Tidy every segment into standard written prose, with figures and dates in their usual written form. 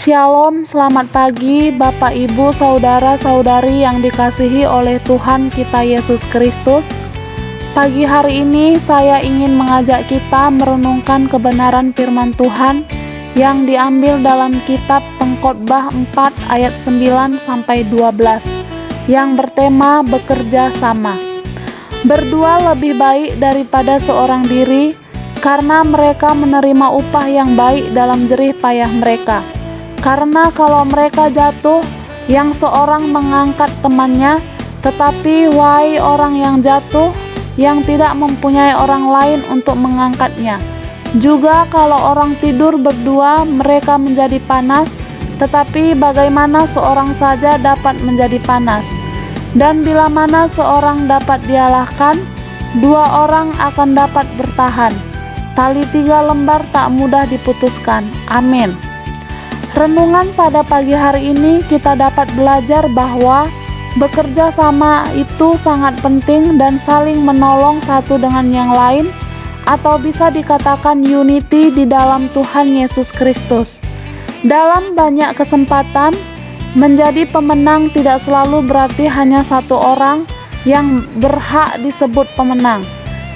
Shalom, selamat pagi Bapak Ibu, saudara-saudari yang dikasihi oleh Tuhan kita Yesus Kristus. Pagi hari ini saya ingin mengajak kita merenungkan kebenaran firman Tuhan yang diambil dalam kitab Pengkhotbah 4 ayat 9-12 yang bertema bekerja sama. Berdua lebih baik daripada seorang diri, karena mereka menerima upah yang baik dalam jerih payah mereka. Karena kalau mereka jatuh, yang seorang mengangkat temannya, tetapi wahai orang yang jatuh, yang tidak mempunyai orang lain untuk mengangkatnya. Juga kalau orang tidur berdua, mereka menjadi panas, tetapi bagaimana seorang saja dapat menjadi panas? Dan bila mana seorang dapat dialahkan, dua orang akan dapat bertahan. Tali 3 lembar tak mudah diputuskan. Amin. Renungan pada pagi hari ini kita dapat belajar bahwa bekerja sama itu sangat penting dan saling menolong satu dengan yang lain, atau bisa dikatakan unity di dalam Tuhan Yesus Kristus. Dalam banyak kesempatan, menjadi pemenang tidak selalu berarti hanya satu orang yang berhak disebut pemenang.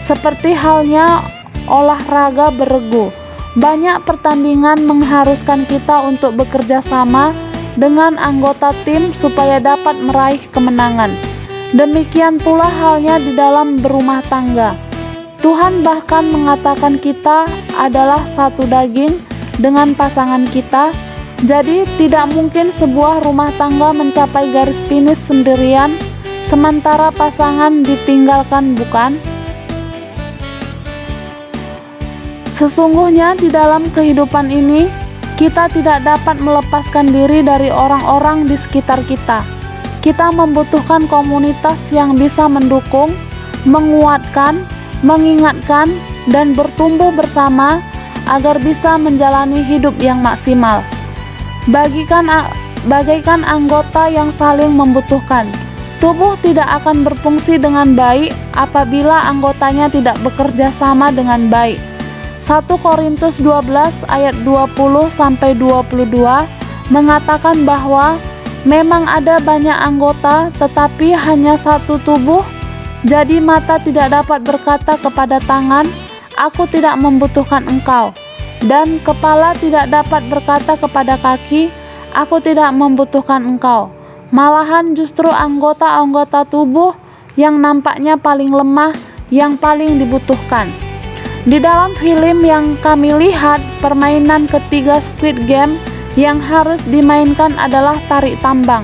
Seperti halnya olahraga beregu. Banyak pertandingan mengharuskan kita untuk bekerja sama dengan anggota tim supaya dapat meraih kemenangan. Demikian pula halnya di dalam berumah tangga. Tuhan bahkan mengatakan kita adalah satu daging dengan pasangan kita. Jadi tidak mungkin sebuah rumah tangga mencapai garis finish sendirian sementara pasangan ditinggalkan, bukan? Sesungguhnya di dalam kehidupan ini, kita tidak dapat melepaskan diri dari orang-orang di sekitar kita. Kita membutuhkan komunitas yang bisa mendukung, menguatkan, mengingatkan, dan bertumbuh bersama agar bisa menjalani hidup yang maksimal. Bagaikan anggota yang saling membutuhkan. Tubuh tidak akan berfungsi dengan baik apabila anggotanya tidak bekerja sama dengan baik. 1 Korintus 12 ayat 20-22 mengatakan bahwa memang ada banyak anggota tetapi hanya satu tubuh. Jadi mata tidak dapat berkata kepada tangan, aku tidak membutuhkan engkau, dan kepala tidak dapat berkata kepada kaki, aku tidak membutuhkan engkau. Malahan justru anggota-anggota tubuh yang nampaknya paling lemah yang paling dibutuhkan. Di dalam film yang kami lihat, permainan ketiga Squid Game yang harus dimainkan adalah tarik tambang.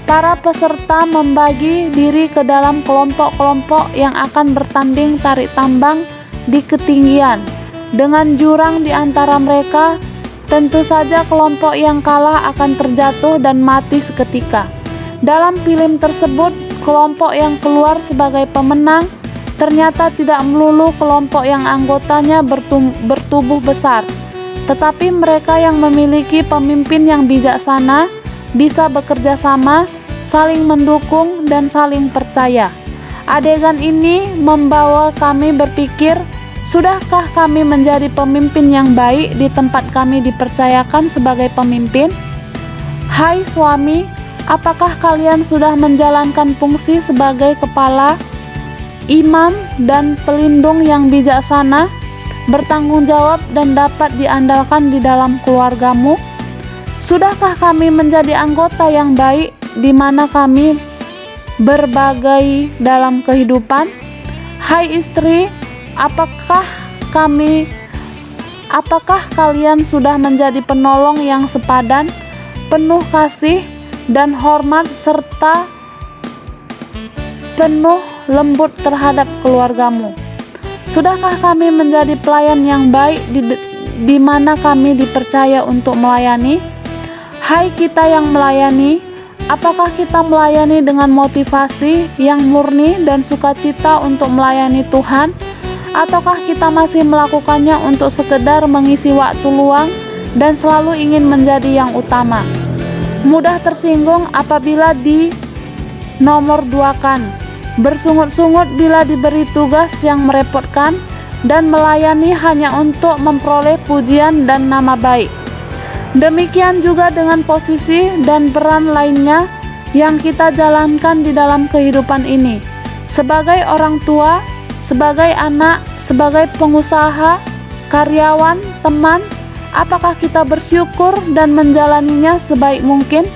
Para peserta membagi diri ke dalam kelompok-kelompok yang akan bertanding tarik tambang di ketinggian. Dengan jurang di antara mereka, tentu saja kelompok yang kalah akan terjatuh dan mati seketika. Dalam film tersebut, kelompok yang keluar sebagai pemenang ternyata tidak melulu kelompok yang anggotanya bertubuh besar, tetapi mereka yang memiliki pemimpin yang bijaksana, bisa bekerja sama, saling mendukung, dan saling percaya. Adegan ini membawa kami berpikir, sudahkah kami menjadi pemimpin yang baik di tempat kami dipercayakan sebagai pemimpin? Hai suami, apakah kalian sudah menjalankan fungsi sebagai kepala, imam, dan pelindung yang bijaksana, bertanggung jawab dan dapat diandalkan di dalam keluargamu? Sudahkah kami menjadi anggota yang baik di mana kami berbagai dalam kehidupan? Hai istri, apakah kalian sudah menjadi penolong yang sepadan, penuh kasih dan hormat serta penuh lembut terhadap keluargamu? Sudahkah kami menjadi pelayan yang baik di mana kami dipercaya untuk melayani? Hai kita yang melayani, apakah kita melayani dengan motivasi yang murni dan sukacita untuk melayani Tuhan? Ataukah kita masih melakukannya untuk sekedar mengisi waktu luang dan selalu ingin menjadi yang utama? Mudah tersinggung apabila di nomor 2-kan, bersungut-sungut bila diberi tugas yang merepotkan, dan melayani hanya untuk memperoleh pujian dan nama baik. Demikian juga dengan posisi dan peran lainnya yang kita jalankan di dalam kehidupan ini. Sebagai orang tua, sebagai anak, sebagai pengusaha, karyawan, teman, apakah kita bersyukur dan menjalaninya sebaik mungkin?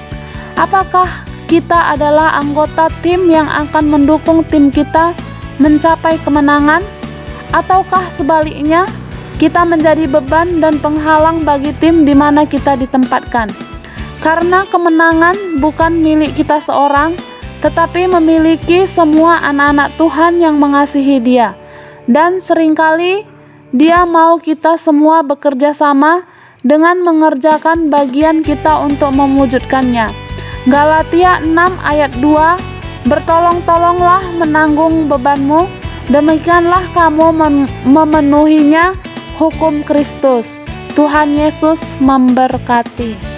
Apakah kita adalah anggota tim yang akan mendukung tim kita mencapai kemenangan? Ataukah sebaliknya, kita menjadi beban dan penghalang bagi tim di mana kita ditempatkan? Karena kemenangan bukan milik kita seorang, tetapi memiliki semua anak-anak Tuhan yang mengasihi Dia. Dan seringkali Dia mau kita semua bekerja sama dengan mengerjakan bagian kita untuk mewujudkannya. Galatia 6 ayat 2, bertolong-tolonglah menanggung bebanmu, demikianlah kamu memenuhinya hukum Kristus. Tuhan Yesus memberkati.